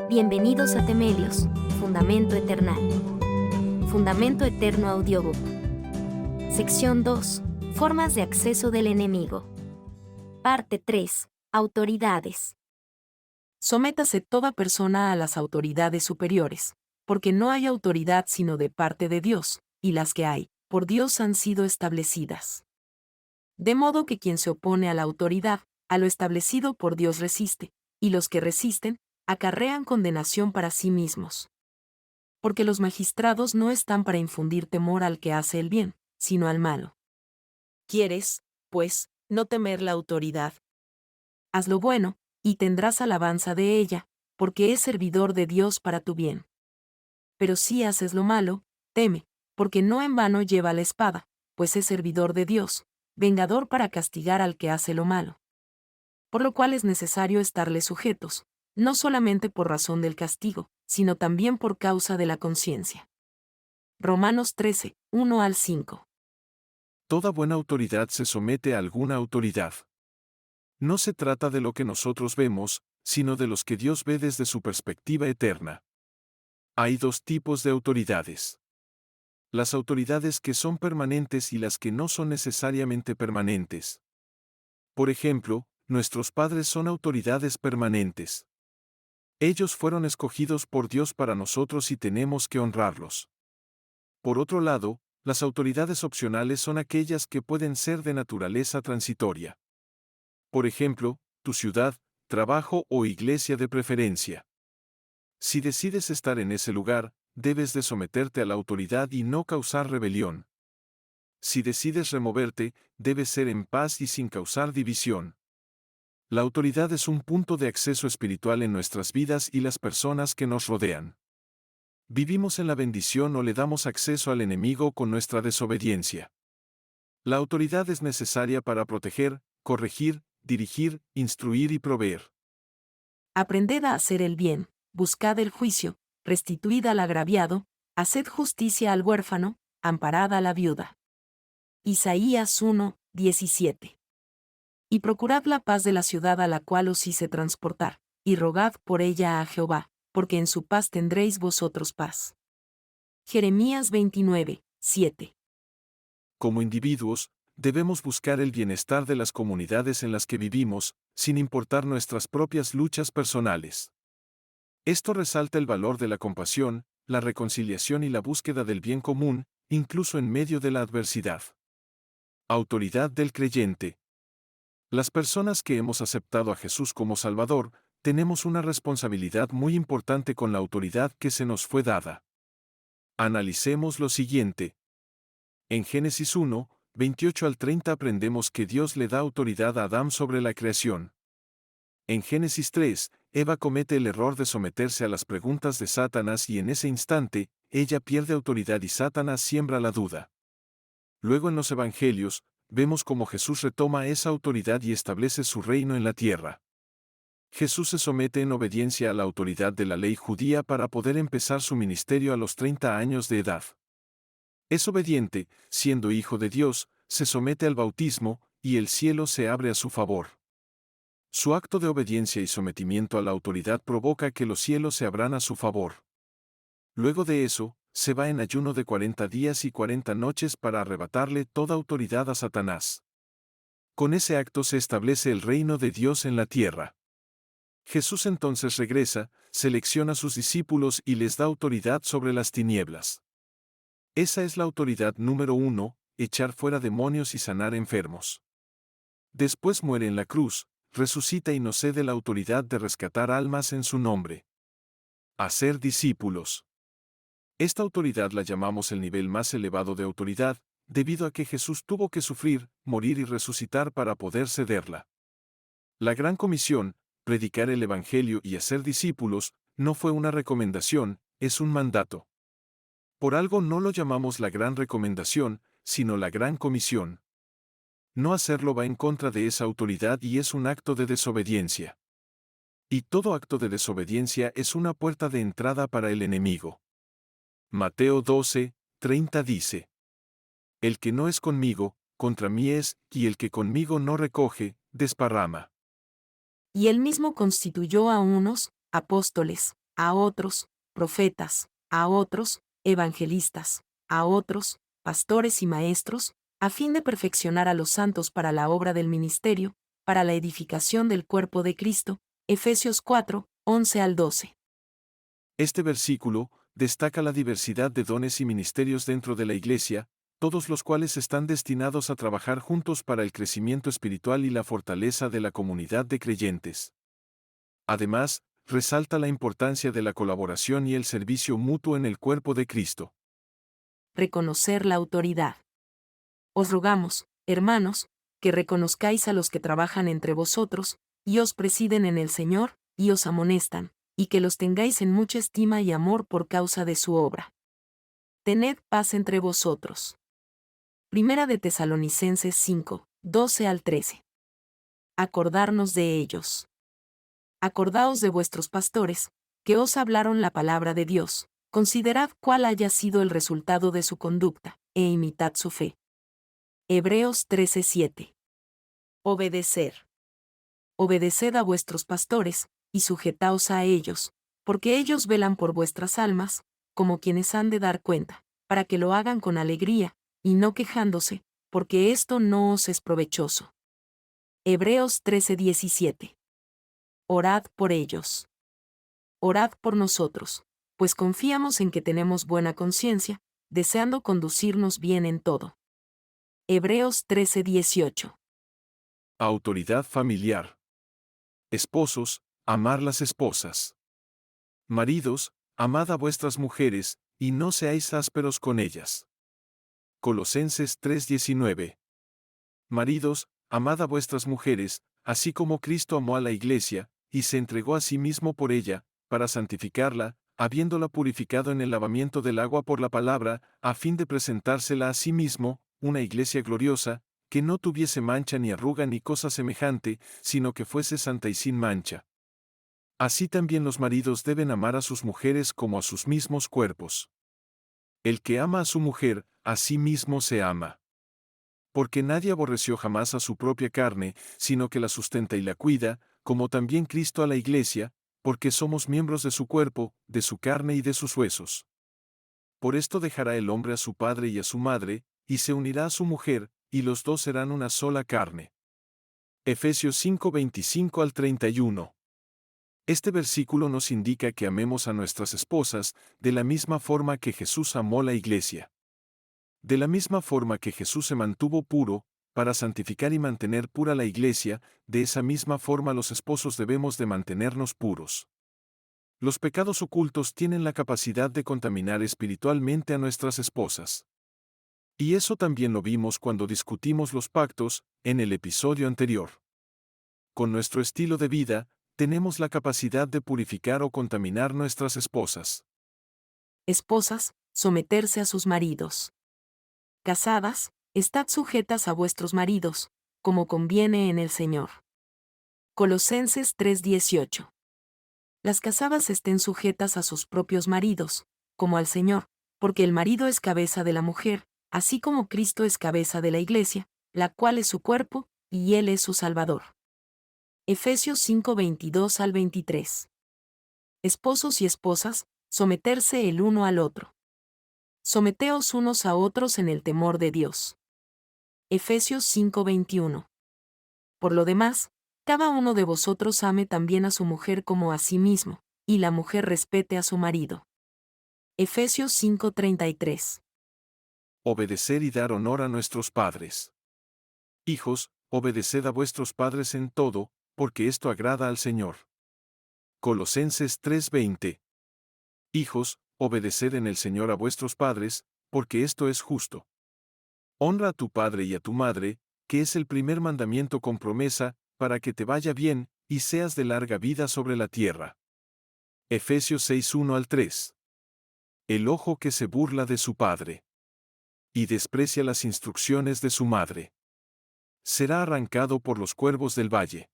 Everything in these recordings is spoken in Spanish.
Bienvenidos a Temelios, Fundamento Eternal. Fundamento Eterno Audiobook. Sección 2. Formas de acceso del enemigo. Parte 3. Autoridades. Sométase toda persona a las autoridades superiores, porque no hay autoridad sino de parte de Dios, y las que hay, por Dios han sido establecidas. De modo que quien se opone a la autoridad, a lo establecido por Dios resiste, y los que resisten, acarrean condenación para sí mismos. Porque los magistrados no están para infundir temor al que hace el bien, sino al malo. ¿Quieres, pues, no temer la autoridad? Haz lo bueno, y tendrás alabanza de ella, porque es servidor de Dios para tu bien. Pero si haces lo malo, teme, porque no en vano lleva la espada, pues es servidor de Dios, vengador para castigar al que hace lo malo. Por lo cual es necesario estarle sujetos, no solamente por razón del castigo, sino también por causa de la conciencia. Romanos 13, 1 al 5. Toda buena autoridad se somete a alguna autoridad. No se trata de lo que nosotros vemos, sino de los que Dios ve desde su perspectiva eterna. Hay dos tipos de autoridades. Las autoridades que son permanentes y las que no son necesariamente permanentes. Por ejemplo, nuestros padres son autoridades permanentes. Ellos fueron escogidos por Dios para nosotros y tenemos que honrarlos. Por otro lado, las autoridades opcionales son aquellas que pueden ser de naturaleza transitoria. Por ejemplo, tu ciudad, trabajo o iglesia de preferencia. Si decides estar en ese lugar, debes de someterte a la autoridad y no causar rebelión. Si decides removerte, debes ser en paz y sin causar división. La autoridad es un punto de acceso espiritual en nuestras vidas y las personas que nos rodean. ¿Vivimos en la bendición o le damos acceso al enemigo con nuestra desobediencia? La autoridad es necesaria para proteger, corregir, dirigir, instruir y proveer. Aprended a hacer el bien, buscad el juicio, restituid al agraviado, haced justicia al huérfano, amparad a la viuda. Isaías 1, 17. Y procurad la paz de la ciudad a la cual os hice transportar, y rogad por ella a Jehová, porque en su paz tendréis vosotros paz. Jeremías 29, 7. Como individuos, debemos buscar el bienestar de las comunidades en las que vivimos, sin importar nuestras propias luchas personales. Esto resalta el valor de la compasión, la reconciliación y la búsqueda del bien común, incluso en medio de la adversidad. Autoridad del creyente. Las personas que hemos aceptado a Jesús como Salvador, tenemos una responsabilidad muy importante con la autoridad que se nos fue dada. Analicemos lo siguiente. En Génesis 1, 28 al 30 aprendemos que Dios le da autoridad a Adán sobre la creación. En Génesis 3, Eva comete el error de someterse a las preguntas de Satanás y en ese instante, ella pierde autoridad y Satanás siembra la duda. Luego en los Evangelios, vemos cómo Jesús retoma esa autoridad y establece su reino en la tierra. Jesús se somete en obediencia a la autoridad de la ley judía para poder empezar su ministerio a los 30 años de edad. Es obediente, siendo hijo de Dios, se somete al bautismo, y el cielo se abre a su favor. Su acto de obediencia y sometimiento a la autoridad provoca que los cielos se abran a su favor. Luego de eso, se va en ayuno de 40 días y 40 noches para arrebatarle toda autoridad a Satanás. Con ese acto se establece el reino de Dios en la tierra. Jesús entonces regresa, selecciona a sus discípulos y les da autoridad sobre las tinieblas. Esa es la autoridad número 1, echar fuera demonios y sanar enfermos. Después muere en la cruz, resucita y nos cede la autoridad de rescatar almas en su nombre. Hacer discípulos. Esta autoridad la llamamos el nivel más elevado de autoridad, debido a que Jesús tuvo que sufrir, morir y resucitar para poder cederla. La gran comisión, predicar el Evangelio y hacer discípulos, no fue una recomendación, es un mandato. Por algo no lo llamamos la gran recomendación, sino la gran comisión. No hacerlo va en contra de esa autoridad y es un acto de desobediencia. Y todo acto de desobediencia es una puerta de entrada para el enemigo. Mateo 12, 30 dice: El que no es conmigo, contra mí es, y el que conmigo no recoge, desparrama. Y él mismo constituyó a unos, apóstoles, a otros, profetas, a otros, evangelistas, a otros, pastores y maestros, a fin de perfeccionar a los santos para la obra del ministerio, para la edificación del cuerpo de Cristo. Efesios 4, 11 al 12. Este versículo destaca la diversidad de dones y ministerios dentro de la Iglesia, todos los cuales están destinados a trabajar juntos para el crecimiento espiritual y la fortaleza de la comunidad de creyentes. Además, resalta la importancia de la colaboración y el servicio mutuo en el cuerpo de Cristo. Reconocer la autoridad. Os rogamos, hermanos, que reconozcáis a los que trabajan entre vosotros, y os presiden en el Señor, y os amonestan, y que los tengáis en mucha estima y amor por causa de su obra. Tened paz entre vosotros. Primera de Tesalonicenses 5, 12 al 13. Acordarnos de ellos. Acordaos de vuestros pastores, que os hablaron la palabra de Dios, considerad cuál haya sido el resultado de su conducta, e imitad su fe. Hebreos 13:7. Obedecer. Obedeced a vuestros pastores, y sujetaos a ellos, porque ellos velan por vuestras almas, como quienes han de dar cuenta, para que lo hagan con alegría, y no quejándose, porque esto no os es provechoso. Hebreos 13:17. Orad por ellos. Orad por nosotros, pues confiamos en que tenemos buena conciencia, deseando conducirnos bien en todo. Hebreos 13:18. Autoridad familiar. Esposos, amar las esposas. Maridos, amad a vuestras mujeres, y no seáis ásperos con ellas. Colosenses 3:19. Maridos, amad a vuestras mujeres, así como Cristo amó a la Iglesia, y se entregó a sí mismo por ella, para santificarla, habiéndola purificado en el lavamiento del agua por la palabra, a fin de presentársela a sí mismo, una Iglesia gloriosa, que no tuviese mancha ni arruga ni cosa semejante, sino que fuese santa y sin mancha. Así también los maridos deben amar a sus mujeres como a sus mismos cuerpos. El que ama a su mujer, a sí mismo se ama. Porque nadie aborreció jamás a su propia carne, sino que la sustenta y la cuida, como también Cristo a la Iglesia, porque somos miembros de su cuerpo, de su carne y de sus huesos. Por esto dejará el hombre a su padre y a su madre, y se unirá a su mujer, y los dos serán una sola carne. Efesios 5:25 al 31. Este versículo nos indica que amemos a nuestras esposas, de la misma forma que Jesús amó la Iglesia. De la misma forma que Jesús se mantuvo puro, para santificar y mantener pura la Iglesia, de esa misma forma los esposos debemos de mantenernos puros. Los pecados ocultos tienen la capacidad de contaminar espiritualmente a nuestras esposas. Y eso también lo vimos cuando discutimos los pactos, en el episodio anterior. Con nuestro estilo de vida, tenemos la capacidad de purificar o contaminar nuestras esposas. Esposas, someterse a sus maridos. Casadas, estad sujetas a vuestros maridos, como conviene en el Señor. Colosenses 3:18. Las casadas estén sujetas a sus propios maridos, como al Señor, porque el marido es cabeza de la mujer, así como Cristo es cabeza de la Iglesia, la cual es su cuerpo, y Él es su Salvador. Efesios 5:22 al 23. Esposos y esposas, someterse el uno al otro. Someteos unos a otros en el temor de Dios. Efesios 5:21. Por lo demás, cada uno de vosotros ame también a su mujer como a sí mismo, y la mujer respete a su marido. Efesios 5:33. Obedecer y dar honor a nuestros padres. Hijos, obedeced a vuestros padres en todo, porque esto agrada al Señor. Colosenses 3:20. Hijos, obedeced en el Señor a vuestros padres, porque esto es justo. Honra a tu padre y a tu madre, que es el primer mandamiento con promesa, para que te vaya bien, y seas de larga vida sobre la tierra. Efesios 6:1 al 3. El ojo que se burla de su padre y desprecia las instrucciones de su madre, será arrancado por los cuervos del valle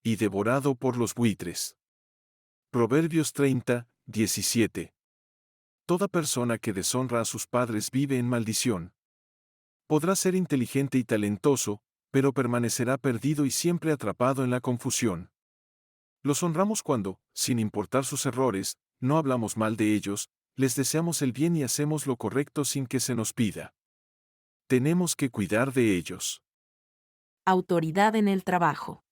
y devorado por los buitres. Proverbios 30:17. Toda persona que deshonra a sus padres vive en maldición. Podrá ser inteligente y talentoso, pero permanecerá perdido y siempre atrapado en la confusión. Los honramos cuando, sin importar sus errores, no hablamos mal de ellos, les deseamos el bien y hacemos lo correcto sin que se nos pida. Tenemos que cuidar de ellos. Autoridad en el trabajo.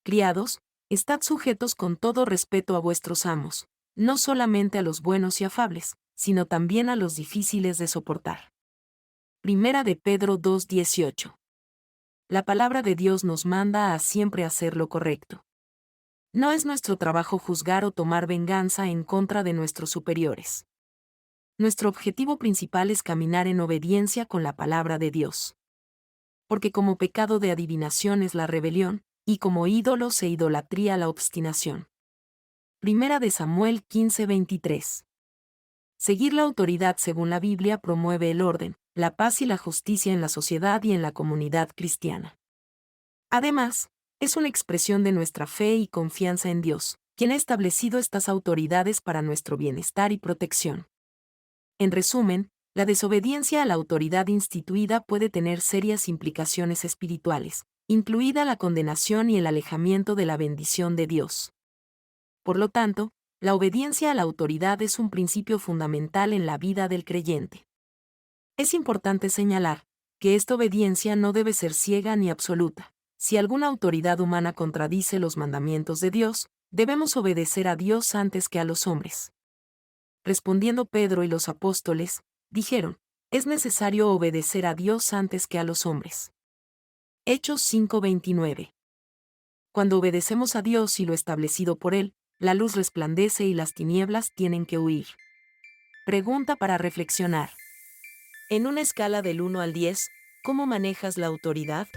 Criados, estad sujetos con todo respeto a vuestros amos, no solamente a los buenos y afables, sino también a los difíciles de soportar. Primera de Pedro 2:18. La palabra de Dios nos manda a siempre hacer lo correcto. No es nuestro trabajo juzgar o tomar venganza en contra de nuestros superiores. Nuestro objetivo principal es caminar en obediencia con la palabra de Dios. Porque como pecado de adivinación es la rebelión, y como ídolos e idolatría la obstinación. Primera de Samuel 15:23. Seguir la autoridad según la Biblia promueve el orden, la paz y la justicia en la sociedad y en la comunidad cristiana. Además, es una expresión de nuestra fe y confianza en Dios, quien ha establecido estas autoridades para nuestro bienestar y protección. En resumen, la desobediencia a la autoridad instituida puede tener serias implicaciones espirituales, incluida la condenación y el alejamiento de la bendición de Dios. Por lo tanto, la obediencia a la autoridad es un principio fundamental en la vida del creyente. Es importante señalar que esta obediencia no debe ser ciega ni absoluta. Si alguna autoridad humana contradice los mandamientos de Dios, debemos obedecer a Dios antes que a los hombres. Respondiendo Pedro y los apóstoles, dijeron, es necesario obedecer a Dios antes que a los hombres. Hechos 5:29. Cuando obedecemos a Dios y lo establecido por Él, la luz resplandece y las tinieblas tienen que huir. Pregunta para reflexionar. En una escala del 1 al 10, ¿cómo manejas la autoridad?